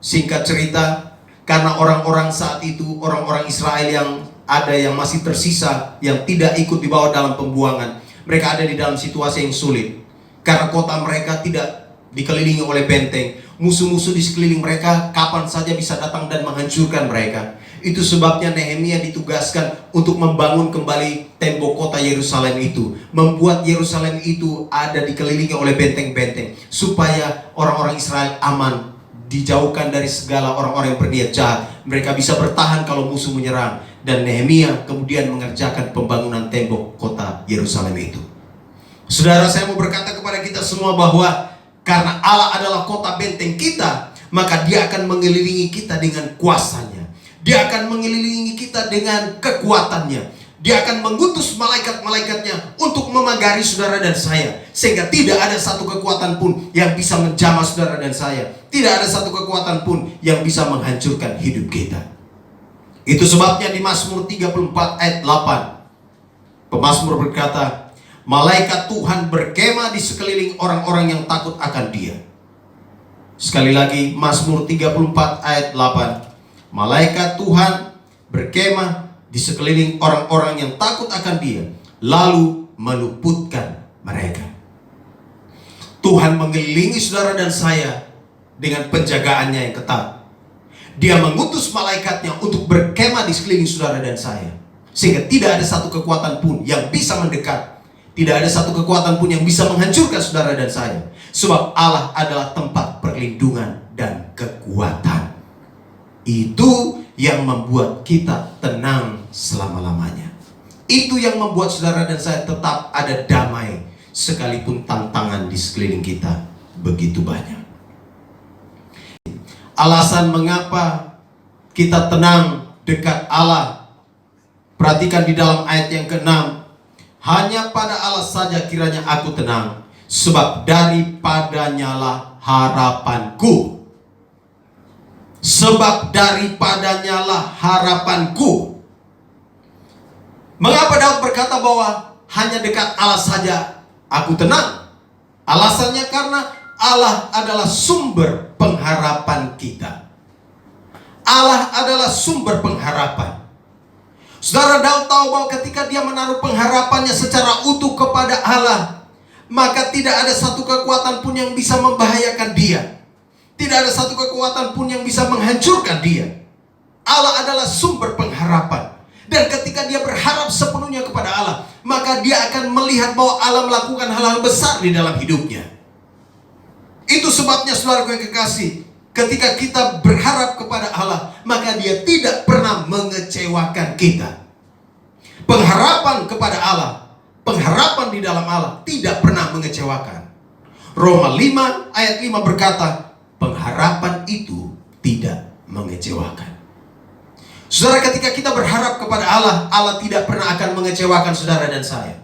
Singkat cerita, karena orang-orang saat itu, orang-orang Israel yang ada yang masih tersisa, yang tidak ikut dibawa dalam pembuangan, mereka ada di dalam situasi yang sulit. Karena kota mereka tidak dikelilingi oleh benteng, musuh-musuh di sekeliling mereka kapan saja bisa datang dan menghancurkan mereka. Itu sebabnya Nehemia ditugaskan untuk membangun kembali tembok kota Yerusalem itu, membuat Yerusalem itu ada dikelilingi oleh benteng-benteng, supaya orang-orang Israel aman, dijauhkan dari segala orang-orang yang berniat jahat. Mereka bisa bertahan kalau musuh menyerang. Dan Nehemia kemudian mengerjakan pembangunan tembok kota Yerusalem itu. Saudara, saya mau berkata kepada kita semua bahwa karena Allah adalah kota benteng kita, maka dia akan mengelilingi kita dengan kuasanya. Dia akan mengelilingi kita dengan kekuatannya. Dia akan mengutus malaikat-malaikatnya untuk memagari saudara dan saya, sehingga tidak ada satu kekuatan pun yang bisa menjamah saudara dan saya. Tidak ada satu kekuatan pun yang bisa menghancurkan hidup kita. Itu sebabnya di Mazmur 34 ayat 8, pemazmur berkata, malaikat Tuhan berkemah di sekeliling orang-orang yang takut akan dia. Sekali lagi, Mazmur 34 ayat 8, malaikat Tuhan berkemah di sekeliling orang-orang yang takut akan dia, lalu meluputkan mereka. Tuhan mengelilingi saudara dan saya dengan penjagaannya yang ketat. Dia mengutus malaikatnya untuk berkemah di sekeliling saudara dan saya, sehingga tidak ada satu kekuatan pun yang bisa mendekat. Tidak ada satu kekuatan pun yang bisa menghancurkan saudara dan saya. Sebab Allah adalah tempat perlindungan dan kekuatan. Itu yang membuat kita tenang selama-lamanya. Itu yang membuat saudara dan saya tetap ada damai, sekalipun tantangan di sekeliling kita begitu banyak. Alasan mengapa kita tenang dekat Allah, perhatikan di dalam ayat yang ke-6. Hanya pada Allah saja kiranya aku tenang, sebab daripadanyalah harapanku. Sebab daripadanyalah harapanku. Mengapa Daud berkata bahwa hanya dekat Allah saja aku tenang? Alasannya karena Allah adalah sumber pengharapan kita. Allah adalah sumber pengharapan. Saudara, Daud tahu bahwa ketika dia menaruh pengharapannya secara utuh kepada Allah, maka tidak ada satu kekuatan pun yang bisa membahayakan dia. Tidak ada satu kekuatan pun yang bisa menghancurkan dia. Allah adalah sumber pengharapan. Dan ketika dia berharap sepenuhnya kepada Allah, maka dia akan melihat bahwa Allah melakukan hal-hal besar di dalam hidupnya. Itu sebabnya saudara yang kekasih, ketika kita berharap kepada Allah, maka dia tidak pernah mengecewakan kita. Pengharapan kepada Allah, pengharapan di dalam Allah tidak pernah mengecewakan. Roma 5 ayat 5 berkata, pengharapan itu tidak mengecewakan. Saudara, ketika kita berharap kepada Allah, Allah tidak pernah akan mengecewakan saudara dan saya.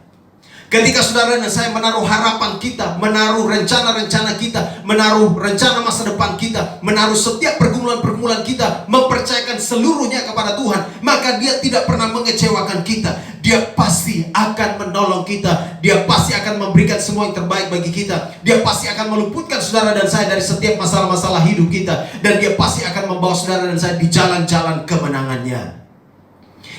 Ketika saudara dan saya menaruh harapan kita, menaruh rencana-rencana kita, menaruh rencana masa depan kita, menaruh setiap pergumulan-pergumulan kita, mempercayakan seluruhnya kepada Tuhan, maka Dia tidak pernah mengecewakan kita. Dia pasti akan menolong kita. Dia pasti akan memberikan semua yang terbaik bagi kita. Dia pasti akan meluputkan saudara dan saya dari setiap masalah-masalah hidup kita. Dan Dia pasti akan membawa saudara dan saya di jalan-jalan kemenangannya.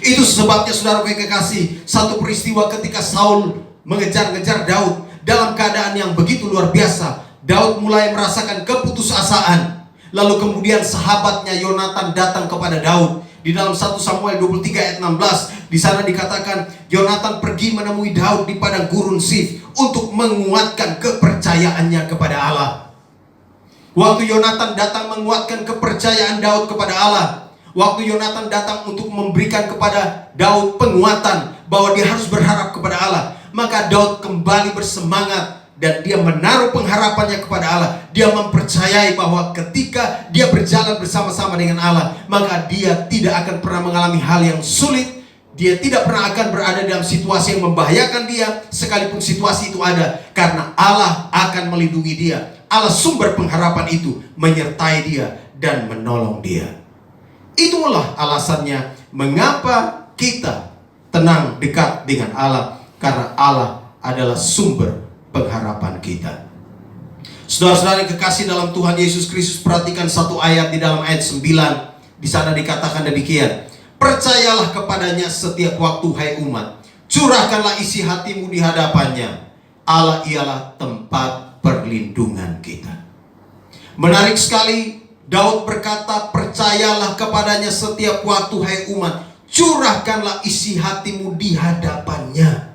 Itu sebabnya saudara yang kekasih, satu peristiwa ketika Saul mengejar-ngejar Daud dalam keadaan yang begitu luar biasa, Daud mulai merasakan keputusasaan. Lalu kemudian sahabatnya Yonatan datang kepada Daud. Di dalam 1 Samuel 23 ayat 16, di sana dikatakan Yonatan pergi menemui Daud di padang gurun Sif untuk menguatkan kepercayaannya kepada Allah. Waktu Yonatan datang menguatkan kepercayaan Daud kepada Allah, waktu Yonatan datang untuk memberikan kepada Daud penguatan bahwa dia harus berharap kepada Allah, maka Daud kembali bersemangat dan dia menaruh pengharapannya kepada Allah. Dia mempercayai bahwa ketika dia berjalan bersama-sama dengan Allah, maka dia tidak akan pernah mengalami hal yang sulit. Dia tidak pernah akan berada dalam situasi yang membahayakan dia, sekalipun situasi itu ada, karena Allah akan melindungi dia. Allah sumber pengharapan itu menyertai dia dan menolong dia. Itulah alasannya mengapa kita tenang dekat dengan Allah, karena Allah adalah sumber pengharapan kita. Saudara-saudara yang kekasih dalam Tuhan Yesus Kristus, perhatikan satu ayat di dalam ayat 9. Di sana dikatakan demikian, percayalah kepadanya setiap waktu hai umat, curahkanlah isi hatimu di hadapannya. Allah ialah tempat perlindungan kita. Menarik sekali, Daud berkata, percayalah kepadanya setiap waktu hai umat, curahkanlah isi hatimu di hadapannya.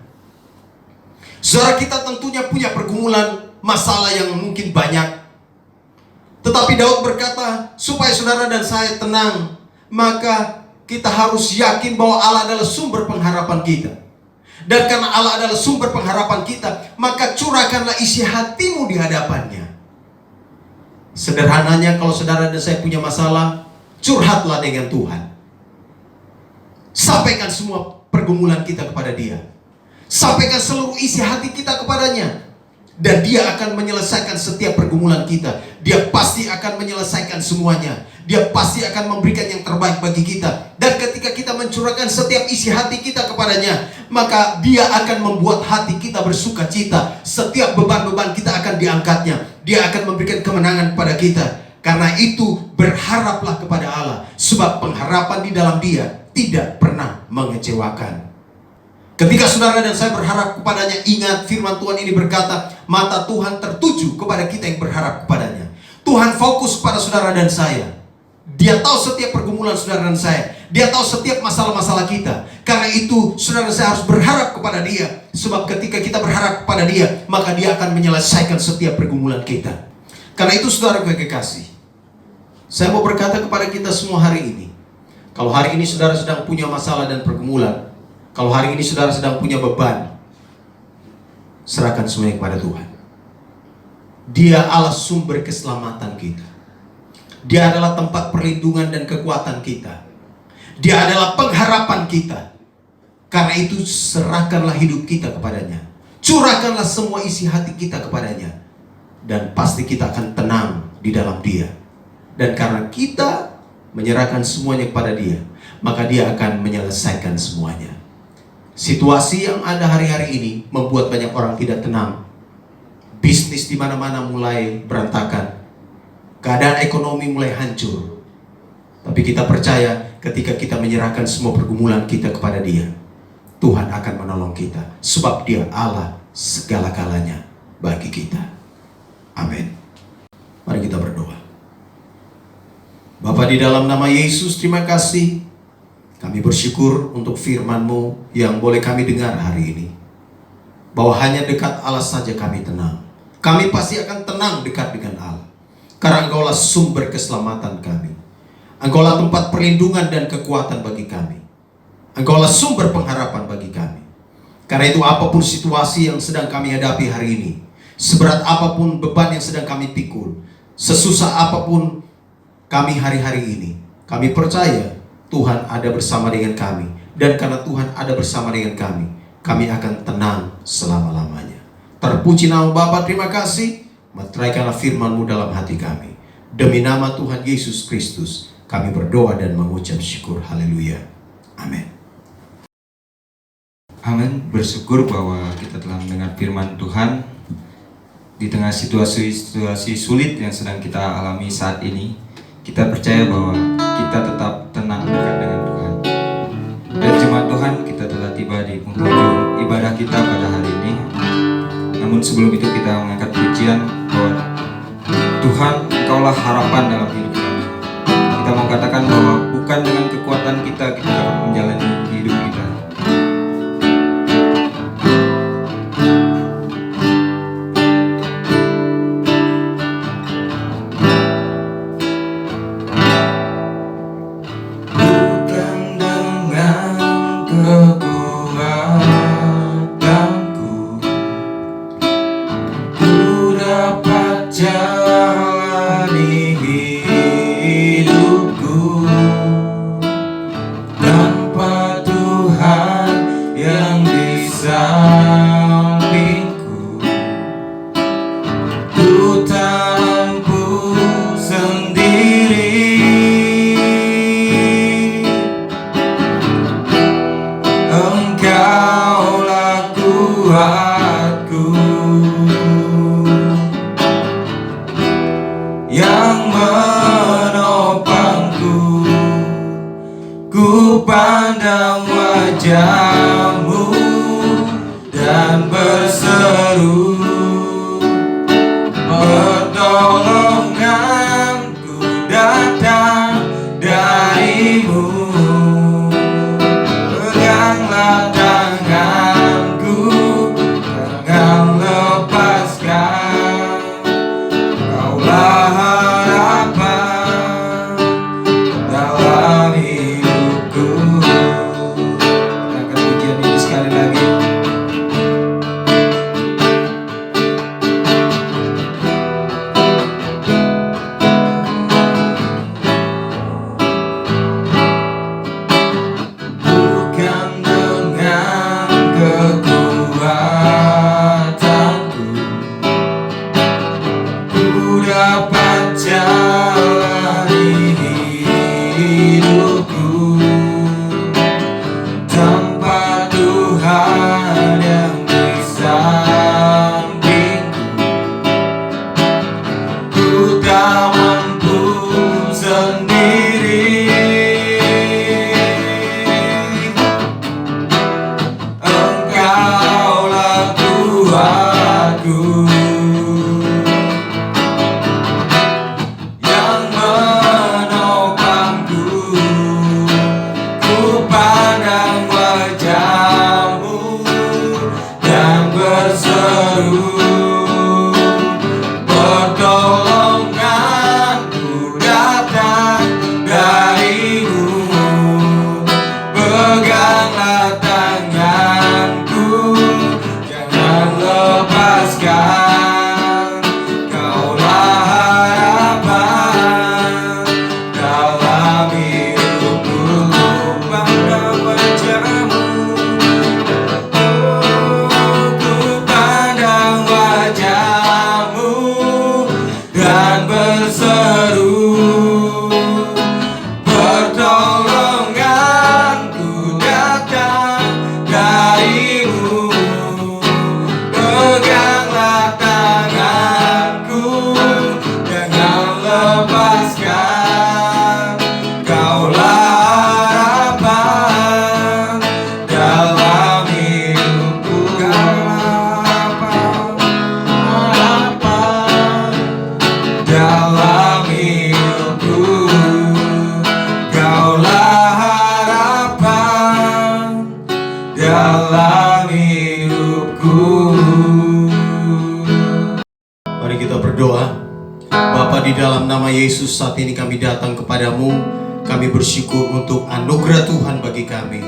Saudara, kita tentunya punya pergumulan, masalah yang mungkin banyak. Tetapi Daud berkata, supaya saudara dan saya tenang, maka kita harus yakin bahwa Allah adalah sumber pengharapan kita. Dan karena Allah adalah sumber pengharapan kita, maka curahkanlah isi hatimu di hadapannya. Sederhananya, kalau saudara dan saya punya masalah, curhatlah dengan Tuhan. Sampaikan semua pergumulan kita kepada Dia. Sampaikan seluruh isi hati kita kepadanya, dan Dia akan menyelesaikan setiap pergumulan kita. Dia pasti akan menyelesaikan semuanya. Dia pasti akan memberikan yang terbaik bagi kita. Dan ketika kita mencurahkan setiap isi hati kita kepadanya, maka Dia akan membuat hati kita bersuka cita. Setiap beban-beban kita akan diangkatnya. Dia akan memberikan kemenangan kepada kita. Karena itu berharaplah kepada Allah, sebab pengharapan di dalam Dia tidak pernah mengecewakan. Ketika saudara dan saya berharap kepadanya, ingat firman Tuhan ini berkata, mata Tuhan tertuju kepada kita yang berharap kepadanya. Tuhan fokus kepada saudara dan saya. Dia tahu setiap pergumulan saudara dan saya. Dia tahu setiap masalah-masalah kita. Karena itu saudara dan saya harus berharap kepada Dia. Sebab ketika kita berharap kepada Dia, maka Dia akan menyelesaikan setiap pergumulan kita. Karena itu saudara gue kekasih, saya mau berkata kepada kita semua hari ini, kalau hari ini saudara sedang punya masalah dan pergumulan, kalau hari ini saudara sedang punya beban, serahkan semuanya kepada Tuhan. Dia Allah sumber keselamatan kita. Dia adalah tempat perlindungan dan kekuatan kita. Dia adalah pengharapan kita. Karena itu serahkanlah hidup kita kepadanya. Curahkanlah semua isi hati kita kepadanya, dan pasti kita akan tenang di dalam Dia. Dan karena kita menyerahkan semuanya kepada Dia, maka Dia akan menyelesaikan semuanya. Situasi yang ada hari-hari ini membuat banyak orang tidak tenang. Bisnis di mana-mana mulai berantakan. Keadaan ekonomi mulai hancur. Tapi kita percaya ketika kita menyerahkan semua pergumulan kita kepada Dia, Tuhan akan menolong kita. Sebab Dia Allah segala-galanya bagi kita. Amin. Mari kita berdoa. Bapa, di dalam nama Yesus, terima kasih. Kami bersyukur untuk firman-Mu yang boleh kami dengar hari ini. Bahwa hanya dekat Allah saja kami tenang. Kami pasti akan tenang dekat dengan Allah. Karena Engkaulah sumber keselamatan kami. Engkaulah tempat perlindungan dan kekuatan bagi kami. Engkaulah sumber pengharapan bagi kami. Karena itu apapun situasi yang sedang kami hadapi hari ini, seberat apapun beban yang sedang kami pikul, sesusah apapun kami hari-hari ini, kami percaya Tuhan ada bersama dengan kami. Dan karena Tuhan ada bersama dengan kami akan tenang selama-lamanya. Terpuji nama Bapa, terima kasih. Meteraikanlah firman-Mu dalam hati kami. Demi nama Tuhan Yesus Kristus, kami berdoa dan mengucap syukur. Haleluya. Amin. Amin. Bersyukur bahwa kita telah mendengar firman Tuhan di tengah situasi sulit yang sedang kita alami saat ini. Kita percaya bahwa kita tetap tenang dekat dengan Tuhan. Dan jemaat Tuhan, kita telah tiba di penghujung ibadah kita pada hari ini. Namun sebelum itu kita mengangkat pujian bahwa Tuhan, Engkaulah harapan dalam hidup kami. Kita mau katakan bahwa bukan dengan kekuatan kita dapat menjalani hidup kita. di dalam nama Yesus, saat ini kami datang kepadamu. Kami bersyukur untuk anugerah Tuhan bagi kami.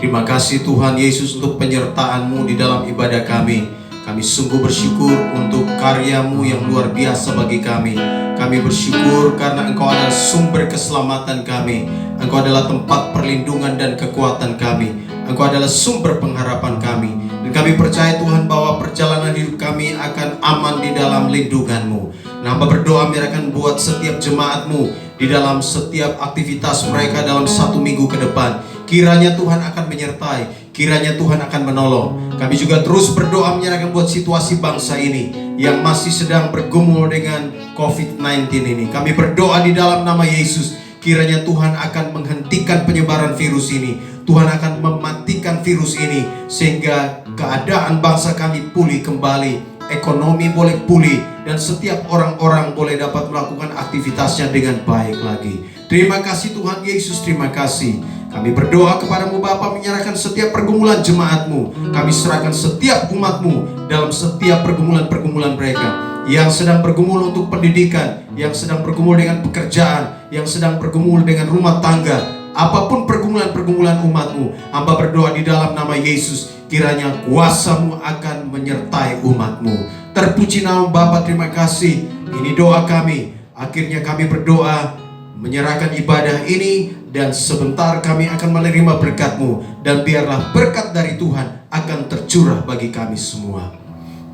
Terima kasih Tuhan Yesus untuk penyertaan-Mu di dalam ibadah kami. Kami sungguh bersyukur untuk karya-Mu yang luar biasa bagi kami. Kami bersyukur karena Engkau adalah sumber keselamatan kami. Engkau adalah tempat perlindungan dan kekuatan kami. Engkau adalah sumber pengharapan kami. Dan kami percaya Tuhan bahwa perjalanan hidup kami akan aman di dalam lindungan-Mu. Hamba berdoa menyerahkan buat setiap jemaat-Mu di dalam setiap aktivitas mereka dalam 1 minggu ke depan. Kiranya Tuhan akan menyertai, kiranya Tuhan akan menolong. Kami juga terus berdoa menyerahkan buat situasi bangsa ini yang masih sedang bergumul dengan COVID-19 ini. Kami berdoa di dalam nama Yesus, kiranya Tuhan akan menghentikan penyebaran virus ini. Tuhan akan mematikan virus ini sehingga keadaan bangsa kami pulih kembali, ekonomi boleh pulih, dan setiap orang-orang boleh dapat melakukan aktivitasnya dengan baik lagi. Terima kasih Tuhan Yesus, terima kasih. Kami berdoa kepadamu Bapa, menyerahkan setiap pergumulan jemaat-Mu. Kami serahkan setiap umat-Mu dalam setiap pergumulan-pergumulan mereka, yang sedang bergumul untuk pendidikan, yang sedang bergumul dengan pekerjaan, yang sedang bergumul dengan rumah tangga. Apapun pergumulan-pergumulan umat-Mu, hamba berdoa di dalam nama Yesus, kiranya kuasa-Mu akan menyertai umat-Mu. Terpuji nama Bapa, terima kasih. Ini doa kami. Akhirnya kami berdoa menyerahkan ibadah ini, dan sebentar kami akan menerima berkat-Mu. Dan biarlah berkat dari Tuhan akan tercurah bagi kami semua.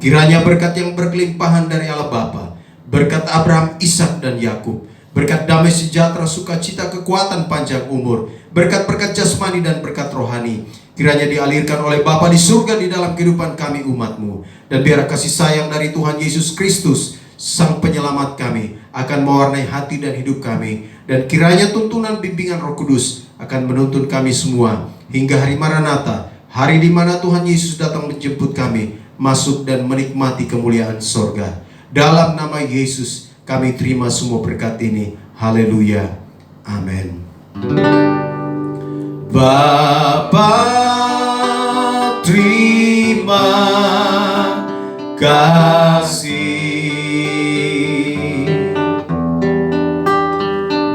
Kiranya berkat yang berkelimpahan dari Allah Bapa, berkat Abraham, Ishak dan Yakub, berkat damai sejahtera, sukacita, kekuatan, panjang umur, berkat-berkat jasmani dan berkat rohani, kiranya dialirkan oleh Bapa di surga di dalam kehidupan kami umat-Mu. Dan biar kasih sayang dari Tuhan Yesus Kristus, Sang Penyelamat kami, akan mewarnai hati dan hidup kami. Dan kiranya tuntunan bimbingan Roh Kudus akan menuntun kami semua hingga hari Maranatha, hari di mana Tuhan Yesus datang menjemput kami masuk dan menikmati kemuliaan sorga. Dalam nama Yesus kami terima semua berkat ini. Haleluya. Amin. Bapa, terima kasih.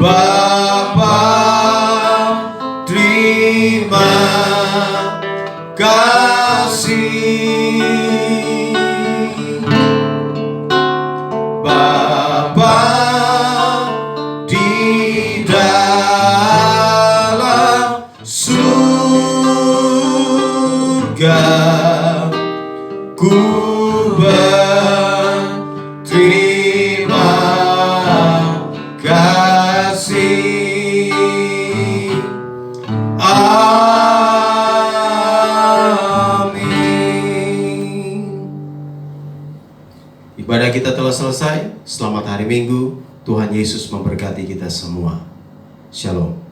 Bapa, terima kasih. Bapa di dalam surga, ku berterima kasih. Amin. Ibadah kita telah selesai. Selamat hari Minggu. Tuhan Yesus memberkati kita semua. Shalom.